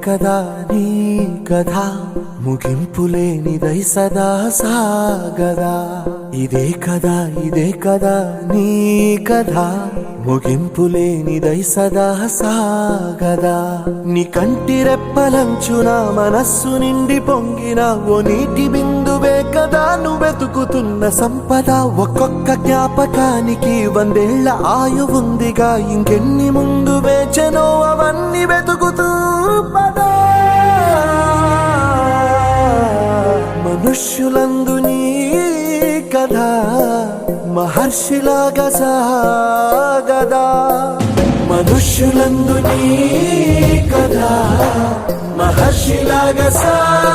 కదా నీ కథ ముగింపులేనిదై సదా సాగదా. ఇదే కదా నీ కథ ముగింపులేనిదై సదా సాగదా. నీ కంటి రెప్పలంచున మనస్సు నిండి పొంగిన ఓ నీటి బిందువే కదా నువ్వెతుకుతున్న సంపద. ఒక్కొక్క జ్ఞాపకానికి 100 ఏళ్ల ఆయువుందిగా, ఇంకెన్ని ముందు వేచనో అవన్నీ వెతుకుతూ పదా. మనుష్యులందు నీ కథ మహర్షిలాగా సాగదా. మనుష్యులందు నీ కథ మహర్షిలాగా సాగదా.